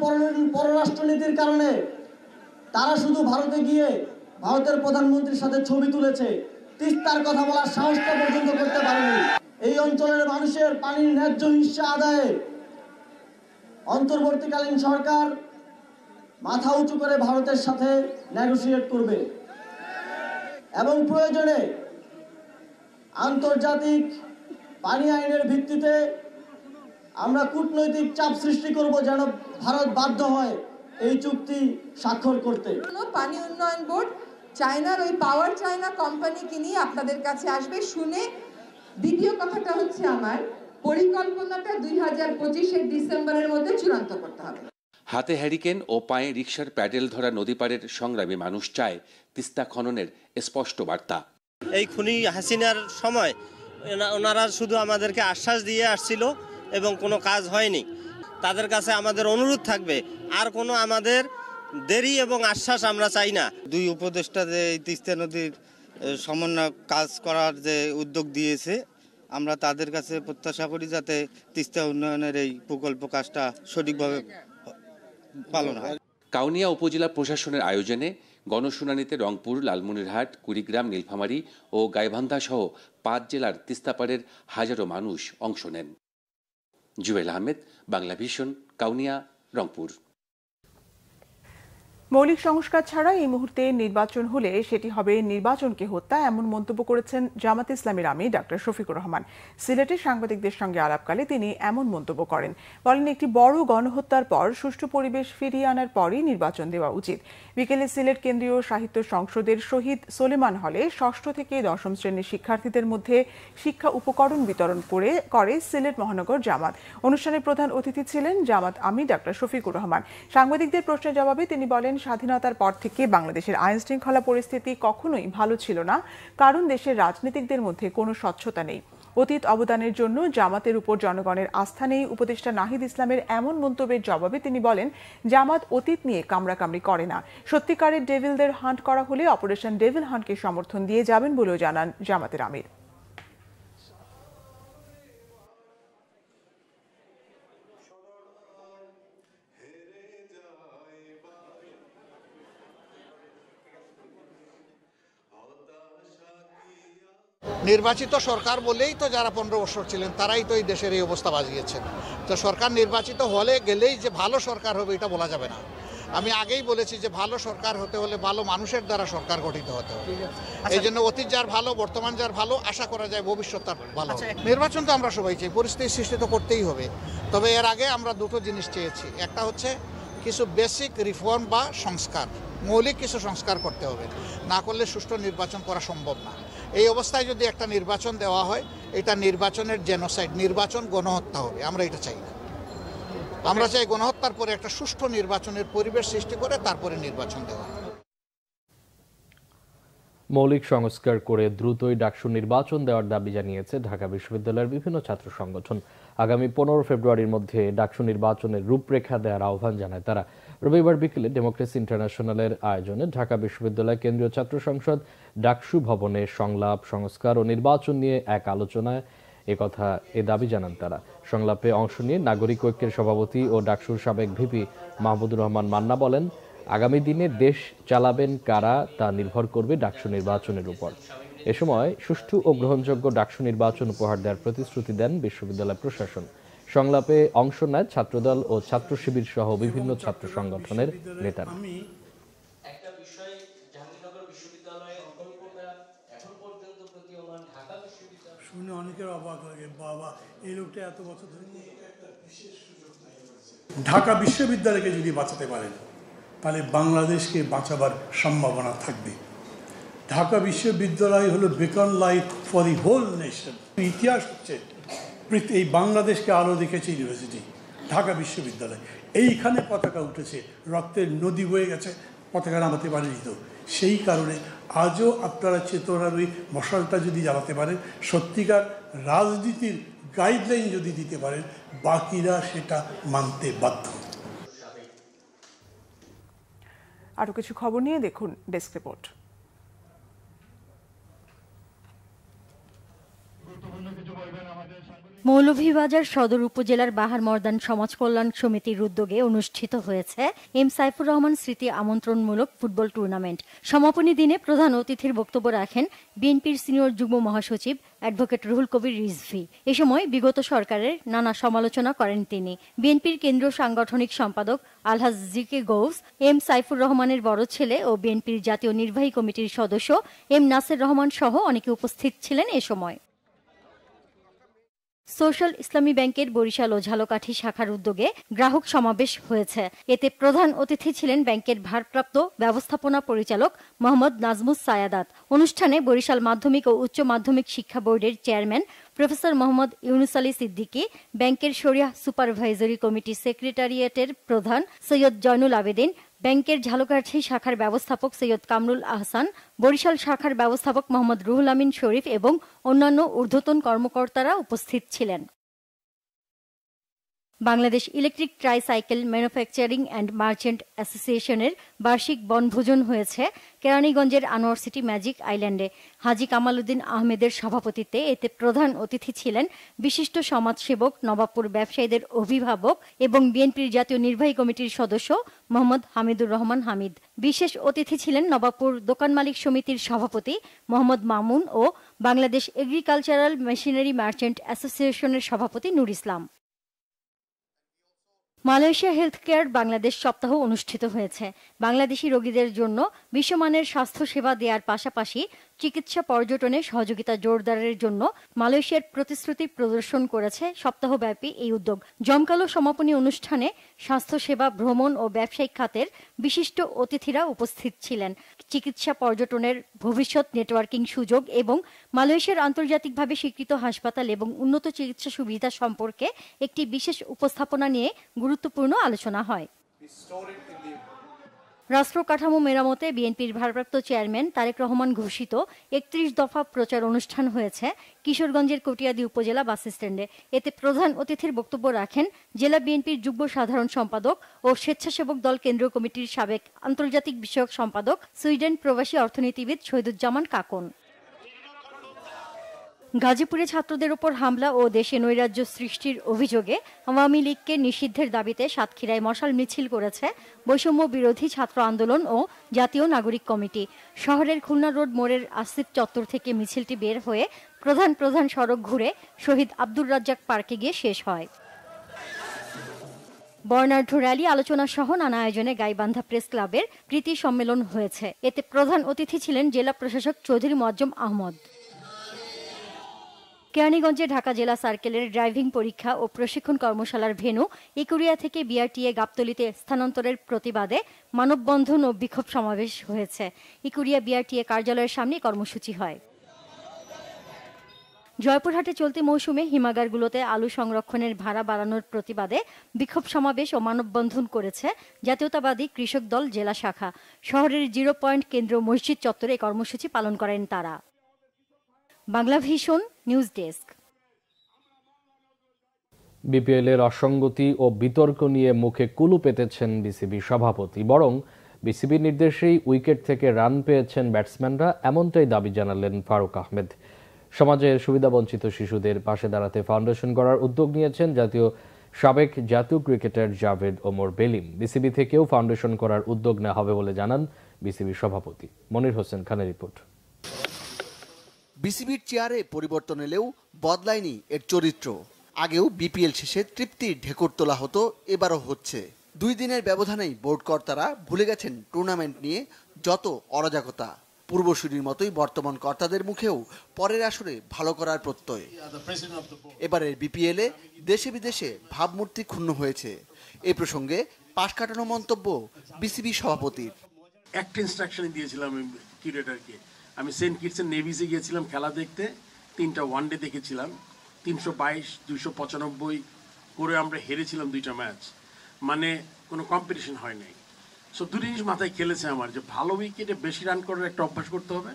পররাষ্ট্রনীতির কারণে তারা শুধু ভারতে গিয়ে ভারতের প্রধানমন্ত্রীর সাথে ছবি তুলেছে, তিস্তার কথা বলার সাহসটা পর্যন্ত করতে পারেনি। এই অঞ্চলের মানুষের পানির ন্যায্য হিস্সা আদায়ে অন্তর্বর্তীকালীন সরকার মাথা উঁচু করে ভারতের সাথে নেগোশিয়েট করবে এবং প্রয়োজনে আন্তর্জাতিক পানি আইনের ভিত্তিতে আমরা কূটনৈতিক চাপ সৃষ্টি করব যেন ভারত বাধ্য হয় এই চুক্তি স্বাক্ষর করতে। পানি উন্নয়ন বোর্ড চায়নার ওই পাওয়ার চায়না কোম্পানিকে নিয়ে আপনাদের কাছে আসবে শুনে। দ্বিতীয় কথাটা হচ্ছে, আমার পরিকল্পনাটা 2025-এর ডিসেম্বরের মধ্যে চূড়ান্ত করতে হবে। হাতে হ্যারিকেন ও পায়ে রিকশার প্যাডেল ধরা নদী পাড়ের সংগ্রামী মানুষ চায় তিস্তা খননের স্পষ্ট বার্তা। এই খুনি হাসিনার সময় ওনারা শুধু আমাদেরকে আশ্বাস দিয়ে আসছিল এবং কোনো কাজ হয়নি। তাদের কাছে আমাদের অনুরোধ থাকবে, আর কোনো আমাদের দেরি এবং আশ্বাস আমরা চাই না। দুই উপদেষ্টা যে এই তিস্তা নদীর সমন্বয় কাজ করার যে উদ্যোগ দিয়েছে, আমরা তাদের কাছে প্রত্যাশা করি যাতে তিস্তা উন্নয়নের এই প্রকল্প কাজটা সঠিকভাবে পালন হয়। কাউনিয়া উপজেলা প্রশাসনের আয়োজনে গণশুনানিতে রংপুর, লালমনিরহাট, কুড়িগ্রাম, নীলফামারী ও গাইবান্ধা সহ 5 জেলার তিস্তাপাড়ের হাজারো মানুষ অংশ নেন। জুয়েল আহমেদ, বাংলা ভিশন, কাউনিয়া, রংপুর। মৌলিক সংস্কার ছাড়া এই মুহূর্তে নির্বাচন হলে সেটি হবে নির্বাচনকে হত্যা, এমন মন্তব্য করেছেন জামাত ইসলামীর আমির ডক্টর শফিকুর রহমান। সিলেটে সাংবাদিকদের সঙ্গে আলাপকালে তিনি এমন মন্তব্য করেন। বলেন, একটি বড় গণহত্যার পর সুষ্ঠু পরিবেশ ফিরিয়ে আনার পরই নির্বাচন দেওয়া উচিত। বিকেলে সিলেট কেন্দ্রীয় সাহিত্য সংসদের শহীদ সোলেমান হলে 6ষ্ঠ থেকে 10ম শ্রেণীর শিক্ষার্থীদের মধ্যে শিক্ষা উপকরণ বিতরণ করে সিলেট মহানগর জামাত। অনুষ্ঠানে প্রধান অতিথি ছিলেন জামাত আমির ডক্টর শফিকুর রহমান। সাংবাদিকদের প্রশ্নের জবাবে তিনি বলেন, স্বাধীনতার পর থেকে বাংলাদেশের আইন শৃঙ্খলা পরিস্থিতি কখনোই ভালো ছিল না, কারণ দেশের রাজনীতিকদের মধ্যে কোনো স্বচ্ছতা নেই। অতীত অবদানের জন্য জামাতের উপর জনগণের আস্থা নেই। উপদেষ্টা নাহিদ ইসলামের এমন মন্তব্যের জবাবে তিনি বলেন, জামাত অতীত নিয়ে কামড়াকামড়ি করে না। সত্যিকারের ডেভিলদের হান্ট করা হলে অপারেশন ডেভিল হান্টকে সমর্থন দিয়ে যাবেন বলেও জানান জামাতের আমির। নির্বাচিত সরকার বলেই তো যারা 15 বছর ছিলেন তারাই তো এই দেশের এই অবস্থা বাজিয়েছেন। তো সরকার নির্বাচিত হলে গেলেই যে ভালো সরকার হবে এটা বলা যাবে না। আমি আগেই বলেছি যে ভালো সরকার হতে হলে ভালো মানুষের দ্বারা সরকার গঠিত হতে হবে। এই জন্য অতীত যার ভালো, বর্তমান যার ভালো, আশা করা যায় ভবিষ্যৎ তার ভালো। নির্বাচন তো আমরা সবাই চাই, পরিস্থিতি সৃষ্টি তো করতেই হবে। তবে এর আগে আমরা দুটো জিনিস চেয়েছি। একটা হচ্ছে কিছু বেসিক রিফর্ম বা সংস্কার, মৌলিক কিছু সংস্কার করতে হবে, না করলে সুষ্ঠু নির্বাচন করা সম্ভব না। এই অবস্থায় যদি একটা নির্বাচন দেওয়া হয়, এটা নির্বাচনের জেনোসাইড, নির্বাচন গণহত্যা হবে। আমরা এটা চাই না। আমরা চাই গণহত্যার পরে একটা সুষ্ঠু নির্বাচনের পরিবেশ সৃষ্টি করে তারপরে নির্বাচন দেওয়া। মৌলিক সংস্কার করে দ্রুতই ডাকসু নির্বাচন দেওয়ার দাবি জানিয়েছে ঢাকা বিশ্ববিদ্যালয়ের বিভিন্ন ছাত্র সংগঠন। আগামী 15 ফেব্রুয়ারির মধ্যে ডাকসু নির্বাচনের রূপরেখা দেওয়ার আহ্বান জানায় তারা। রবিবার বিকেলে ডেমোক্রেসি ইন্টারন্যাশনালের আয়োজনে ঢাকা বিশ্ববিদ্যালয় কেন্দ্রীয় ছাত্র সংসদ ডাকসু ভবনে সংলাপ, সংস্কার ও নির্বাচন নিয়ে এক আলোচনায় এ দাবি জানান তারা। সংলাপে অংশ নিয়ে নাগরিক ঐক্যের সভাপতি ও ডাকসুর সাবেক ভিপি মাহমুদুর রহমান মান্না বলেন, আগামী দিনে দেশ চালাবেন কারা তা নির্ভর করবে ডাকসু নির্বাচনের উপর। এ সময় সুষ্ঠু ও গ্রহণযোগ্য ডাকসু নির্বাচন উপহার দেওয়ার প্রতিশ্রুতি দেন বিশ্ববিদ্যালয় প্রশাসন। সংলাপে অংশ নেয় ছাত্রদল ও ছাত্র শিবির সহ বিভিন্ন ছাত্র সংগঠনের নেতারা। শুনে অনেকের অবাক লাগে, বাবা এই লোকটা এত বছর ধরে। ঢাকা বিশ্ববিদ্যালয়কে যদি বাঁচাতে পারেন তাহলে বাংলাদেশকে বাঁচাবার সম্ভাবনা থাকবে। ঢাকা বিশ্ববিদ্যালয় হলো beacon light for the whole nation. ইতিহাস হচ্ছে এই বাংলাদেশকে আলো দেখেছে ইউনিভার্সিটি, ঢাকা বিশ্ববিদ্যালয়। এইখানে পতাকা উঠেছে, রক্তের নদী বয়ে গেছে, পতাকা নামাতে পারেনি। তো সেই কারণে আজও আপনারা চেতনার ওই মশালটা যদি জ্বালাতে পারেন, সত্যিকার রাজনীতির গাইডলাইন যদি দিতে পারেন, বাকিরা সেটা মানতে বাধ্য। আরো কিছু খবর নিয়ে দেখুন ডেস্ক রিপোর্ট। মৌলভীবাজার সদর উপজেলার বাহার মর্দান সমাজ কল্যাণ সমিতির উদ্যোগে অনুষ্ঠিত হয়েছে এম সাইফুর রহমান স্মৃতি আমন্ত্রণমূলক ফুটবল টুর্নামেন্ট। সমাপনী দিনে প্রধান অতিথির বক্তব্য রাখেন বিএনপির সিনিয়র যুগ্ম মহাসচিব অ্যাডভোকেট রুহুল কবির রিজভী। এ সময় বিগত সরকারের নানা সমালোচনা করেন তিনি। বিএনপির কেন্দ্রীয় সাংগঠনিক সম্পাদক আলহাজ জিকে গৌস, এম সাইফুর রহমানের বড় ছেলে ও বিএনপির জাতীয় নির্বাহী কমিটির সদস্য এম নাসের রহমান সহ অনেকে উপস্থিত ছিলেন এ সময়। সোশ্যাল ইসলামী ব্যাংকের বরিশাল ও ঝালকাঠি শাখার উদ্যোগে গ্রাহক সমাবেশ হয়েছে। এতে প্রধান অতিথি ছিলেন ব্যাংকের ভারপ্রাপ্ত ব্যবস্থাপনা পরিচালক মোহাম্মদ নাজমুস সায়াদাত। অনুষ্ঠানে বরিশাল মাধ্যমিক ও উচ্চ মাধ্যমিক শিক্ষা বোর্ডের চেয়ারম্যান প্রফেসর মোহাম্মদ ইউনুস আলী সিদ্দিকী, ব্যাংকের শরিয়াহ সুপারভাইজরি কমিটি সেক্রেটারিয়েটের প্রধান সৈয়দ জয়নুল আবেদিন, ব্যাংকের ঝালকাঠি শাখার ব্যবস্থাপক সৈয়দ কামরুল আহসান, বরিশাল শাখার ব্যবস্থাপক মোহাম্মদ রুহুল আমিন শরীফ এবং অন্যান্য ঊর্ধ্বতন কর্মকর্তারা উপস্থিত ছিলেন। Bangladesh electric tricycle manufacturing and merchant অ্যাসোসিয়েশনের বার্ষিক বনভোজন হয়েছে কেরানীগঞ্জের আনোয়ার সিটি ম্যাজিক আইল্যান্ডে। হাজী কামাল উদ্দিন আহমেদের সভাপতিত্বে এতে প্রধান অতিথি ছিলেন বিশিষ্ট সমাজসেবক, নবাবপুর ব্যবসায়ীদের অভিভাবক এবং বিএনপির জাতীয় নির্বাহী কমিটির সদস্য মোহাম্মদ হামিদুর রহমান হামিদ। বিশেষ অতিথি ছিলেন নবাবপুর দোকান মালিক সমিতির সভাপতি মোহাম্মদ মামুন ও বাংলাদেশ এগ্রিকালচারাল মেশিনারি মার্চেন্ট অ্যাসোসিয়েশনের সভাপতি Nur Islam. Malaysia health care Bangladesh সপ্তাহ অনুষ্ঠিত হয়েছে। বাংলাদেশি রোগীদের জন্য বিশ্বমানের স্বাস্থ্য সেবা দেওয়ার পাশাপাশি চিকিৎসা পর্যটনে সহযোগিতা জোরদারের জন্য মালয়েশিয়ার প্রতিশ্রুতি প্রদর্শন করেছে সপ্তাহব্যাপী এই উদ্যোগ। জমকালো সমাপনী অনুষ্ঠানে স্বাস্থ্যসেবা, ভ্রমণ ও ব্যবসায়িক খাতের বিশিষ্ট অতিথিরা উপস্থিত ছিলেন। চিকিৎসা পর্যটনের ভবিষ্যৎ, নেটওয়ার্কিং সুযোগ এবং মালয়েশিয়ার আন্তর্জাতিকভাবে স্বীকৃত হাসপাতাল এবং উন্নত চিকিৎসা সুবিধা সম্পর্কে একটি বিশেষ উপস্থাপনা নিয়ে গুরুত্বপূর্ণ আলোচনা হয়। রাষ্ট্র কাঠামো মেরামতে বিএনপির ভারপ্রাপ্ত চেয়ারম্যান তারেক রহমান ঘোষিত ৩১ দফা প্রচার অনুষ্ঠান হয়েছে কিশোরগঞ্জের কটিয়াদি উপজেলা বাস স্ট্যান্ডে। এতে প্রধান অতিথির বক্তব্য রাখেন জেলা বিএনপির যুগ্ম সাধারণ সম্পাদক ও স্বেচ্ছাসেবক দল কেন্দ্রীয় কমিটির সাবেক আন্তর্জাতিক বিষয়ক সম্পাদক, সুইডেন প্রবাসী অর্থনীতিবিদ শহীদুজ্জামান কাকন। গাজীপুরে ছাত্রদের উপর হামলা ও দেশে নৈরাজ্য সৃষ্টির অভিযোগে আওয়ামী লীগকে নিষিদ্ধের দাবিতে সাতক্ষীরায় মশাল মিছিল করেছে বৈষম্য বিরোধী ছাত্র আন্দোলন ও জাতীয় নাগরিক কমিটি। শহরের খুলনা রোড মোড়ের আসিফ চত্বর থেকে মিছিলটি বের হয়ে প্রধান সড়ক ঘুরে শহীদ আব্দুর রাজ্জাক পার্কে গিয়ে শেষ হয়। বর্ণাঢ্য র্যালি, আলোচনা সহ নানা আয়োজনে গাইবান্ধা প্রেস ক্লাবের প্রীতি সম্মেলন হয়েছে। এতে প্রধান অতিথি ছিলেন জেলা প্রশাসক চৌধুরী মোয়াজ্জম আহমদ। কেরানীগঞ্জে ঢাকা জেলা সার্কেলের ড্রাইভিং পরীক্ষা ও প্রশিক্ষণ কর্মশালার ভেন্যু ইকুরিয়া থেকে বিআরটিএ গাবতলীতে স্থানান্তরের প্রতিবাদে মানববন্ধন ও বিক্ষোভ সমাবেশ হয়েছে। ইকুরিয়া বিআরটিএ কার্যালয়ের সামনে কর্মসূচি হয়। জয়পুরহাটে চলতি মৌসুমে হিমাগারগুলোতে আলু সংরক্ষণের ভাড়া বাড়ানোর প্রতিবাদে বিক্ষোভ সমাবেশ ও মানববন্ধন করেছে জাতীয়তাবাদী কৃষক দল জেলা শাখা। শহরের 0 পয়েন্ট কেন্দ্র মসজিদ চত্বরে কর্মসূচি পালন করেন তারা। Bangla vision news desk. BPL এর অসঙ্গতি ও বিতর্ক নিয়ে মুখে কুলু পেতেছেন বিসিবি সভাপতি, বরং বিসিবির নির্দেশেই উইকেট থেকে রান পেয়েছেন ব্যাটসম্যানরা, এমনটাই দাবি জানালেন ফারুক আহমেদ। সমাজের সুবিধাবঞ্চিত শিশুদের পাশে দাঁড়াতে ফাউন্ডেশন গড়ার উদ্যোগ নিয়েছেন সাবেক জাতীয় ক্রিকেটার জাভেদ ওমর বেলিম। বিসিবি থেকেও ফাউন্ডেশন করার উদ্যোগ নেওয়া হবে বলে জানান বিসিবি সভাপতি। মনির হোসেন খানের রিপোর্ট। বিসিবির চেয়ারে পরিবর্তন এলেও বদলায়নি এর চরিত্র। আগেও বিপিএল শেষে তৃপ্তির ঢেকুর তোলা হতো, এবারও হচ্ছে। 2 দিনের ব্যবধানেই বোর্ড কর্তারা ভুলে গেছেন টুর্নামেন্ট নিয়ে যত অরাজকতা। পূর্বসূরির মতোই বর্তমান কর্তাদের মুখেও পরের আসরে ভালো করার প্রত্যয়। এবারের বিপিএলে দেশে বিদেশে ভাবমূর্তি ক্ষুণ্ণ হয়েছে। এ প্রসঙ্গে পাশ কাটানো মন্তব্য বিসিবি সভাপতির। একটা ইনস্ট্রাকশন দিয়েছিলাম কিউরেটরকে। আমি সেন্ট কিটসের নেভিসে গিয়েছিলাম খেলা দেখতে, 3টা ওয়ানডে দেখেছিলাম, 322, 295 করে আমরা হেরেছিলাম 2টা ম্যাচ, মানে কোনো কম্পিটিশন হয় নাই। সো 2 জিনিস মাথায় খেলেছে আমার, যে ভালো উইকেটে বেশি রান করার একটা অভ্যাস করতে হবে,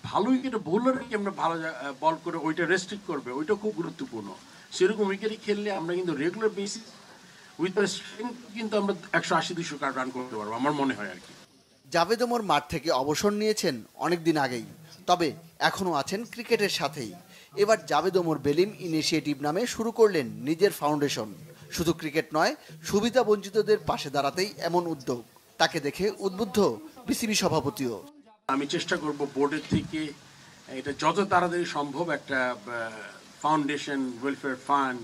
ভালো উইকেটে বোলারকে আমরা ভালো বল করে ওইটা রেস্ট্রিক্ট করবে, ওইটা খুব গুরুত্বপূর্ণ। সেরকম উইকেটে খেললে আমরা কিন্তু রেগুলার বেসিস উইথ স্ট্রেংথ কিন্তু আমরা 180-200 রান করতে পারবো, আমার মনে হয় আর কি। জাভেদ ওমর মাঠ থেকে অবসর নিয়েছেন অনেকদিন আগেই, তবে এখনও আছেন ক্রিকেটের সাথেই। এবার জাভেদ ওমর বেলিম ইনিশিয়েটিভ নামে শুরু করলেন নিজের ফাউন্ডেশন। শুধু ক্রিকেট নয়, সুবিধা বঞ্চিতদের পাশে দাঁড়াতেই এমন উদ্যোগ। তাকে দেখে উদ্বুদ্ধ বিসিবি সভাপতিও। আমি চেষ্টা করব বোর্ডের থেকে এটা যত তাড়াতাড়ি সম্ভব একটা ফাউন্ডেশন, ওয়েলফেয়ার ফান্ড,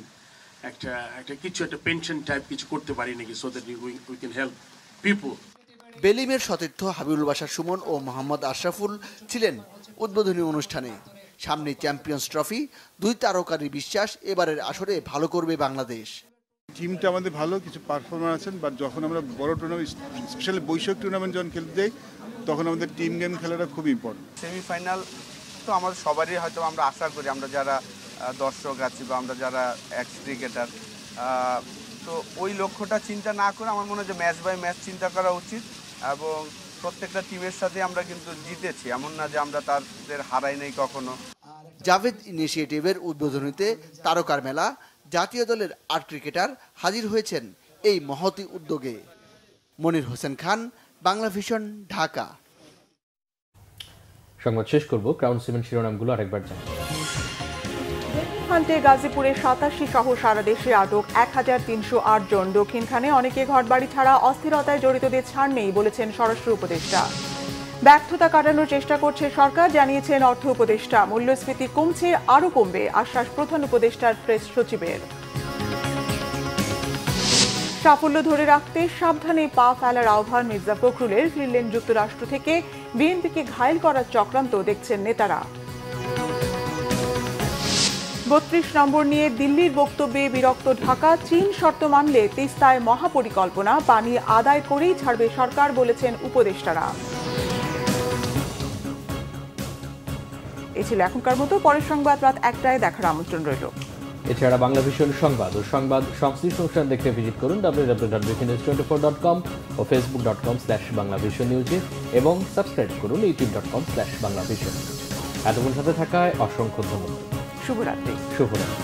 একটা পেনশন টাইপ কিছু করতে পারি নাকি, so that we can help people. বেলিমের সতীর্থ হাবিবুল বাশার সুমন ও মোহাম্মদ আশরাফুল ছিলেন উদ্বোধনী অনুষ্ঠানে। সামনে চ্যাম্পিয়ন্স ট্রফি, 2 তারকারই বিশ্বাস এবারের আসরে ভালো করবে বাংলাদেশ। টিমটা আমাদের ভালো, কিছু পারফর্মার আছেন, বাট যখন আমরা বড় টুর্নামেন্ট, স্পেশালি বৈশ্বিক টুর্নামেন্ট যখন খেলতে যাই, তখন আমাদের টিম গেম খেলাটা খুব ইম্পর্টেন্ট। সেমিফাইনাল তো আমাদের সবারই হয়তো আমরা আশা করি, আমরা যারা দর্শক আছি বা আমরা যারা এক্স ক্রিকেটার, তো ওই লক্ষ্যটা চিন্তা না করে আমার মনে হয় যে ম্যাচ বাই ম্যাচ চিন্তা করা উচিত, এবং প্রত্যেকটা টিমের সাথে আমরা কিন্তু জিতেছি, এমন না যে আমরা তাদের হারাই নাই কখনো। জাভেদ ইনিশিয়েটিভের উদ্বোধনীতে তারকার মেলা, জাতীয় দলের 8 ক্রিকেটার হাজির হয়েছেন এই মহতী উদ্যোগে। মনির হোসেন খান, বাংলা ভিশন, ঢাকা। সংবাদ শেষ করব, ক্রাউন সিমেন্ট শিরোনামগুলো আরেকবার জানাবো। হান্টে গাজীপুরে 87 সহ সারা দেশে আটক 1308 জন। দক্ষিণখানে অনেকে ঘরবাড়ি ছাড়া অস্থিরতায় জড়িতদের ছাড় নেই বলেছেন স্বরাষ্ট্র উপদেষ্টা। ব্যর্থতা কাটানোর চেষ্টা করছে সরকার, জানিয়েছেন অর্থ উপদেষ্টা। মূল্যস্ফীতি কমছে, আরও কমবে, আশ্বাস প্রধান উপদেষ্টার প্রেস সচিবের। সাফল্য ধরে রাখতে সাবধানে পা ফেলার আহ্বান মির্জা ফখরুলের। ফিরলেন যুক্তরাষ্ট্র থেকে, বিএনপিকে ঘায়েল করার চক্রান্ত দেখছেন নেতারা। 32 নম্বর নিয়ে দিল্লির বক্তব্যে বিরক্ত ঢাকা। চীন শর্ত মানলে তিস্তায় মহাপরিকল্পনা, পানি আদায় করেই ছাড়বে সরকার বলেছেন উপদেষ্টারা। এই ছিল এখনকার মতো, পরের সংবাদ রাত 1টায় দেখার আমন্ত্রণ রইল। এছাড়া বাংলা ভিশন সংবাদ ও সংবাদ সংশ্লিষ্ট অনুষ্ঠান দেখতে ভিজিট করুন www.visionews24.com ও facebook.com/banglavisionnews এবং সাবস্ক্রাইব করুন youtube.com/banglavision। এতক্ষণ সাথে থাকায় অসংখ্য ধন্যবাদ। শুভরাত্রি। শুভরাত্রি।